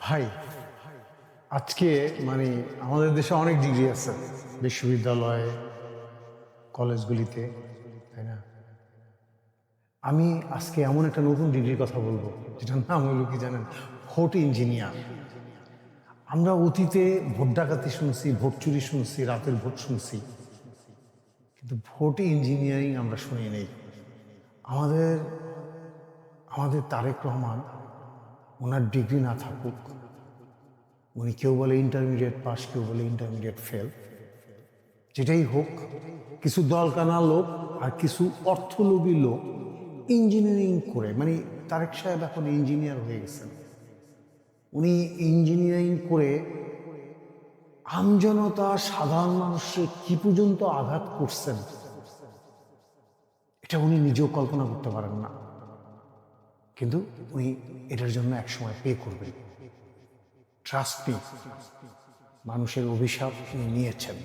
ভাই, আজকে মানে আমাদের দেশে অনেক ডিগ্রি আছে বিশ্ববিদ্যালয়ে, কলেজগুলিতে, তাই না? আমি আজকে এমন একটা নতুন ডিগ্রির কথা বলবো, যেটার নাম হলো কি জানেন? Vote engineer. আমরা অতীতে ভোট ডাকাতি শুনছি, ভোট চুরি শুনছি, রাতের ভোট শুনছি, কিন্তু ভোট ইঞ্জিনিয়ারিং আমরা শুনি নেই। আমাদের আমাদের তারেক রহমান, ওনার ডিগ্রি না থাকুক, উনি কেউ বলে ইন্টারমিডিয়েট পাস, কেউ বলে ইন্টারমিডিয়েট ফেল, যেটাই হোক, কিছু দলকানা লোক আর কিছু অর্থলোভী লোক ইঞ্জিনিয়ারিং করে, মানে তারেক সাহেব এখন ইঞ্জিনিয়ার হয়ে গেছেন। উনি ইঞ্জিনিয়ারিং করে আমজনতা, সাধারণ মানুষের কি পর্যন্ত আঘাত করছেন, এটা উনি নিজেও কল্পনা করতে পারেন না। কিন্তু উনি এটার জন্য একসময় পে করবেন। ট্রাস্ট মি, মানুষের অভিশাপ উনি নিয়েছেন।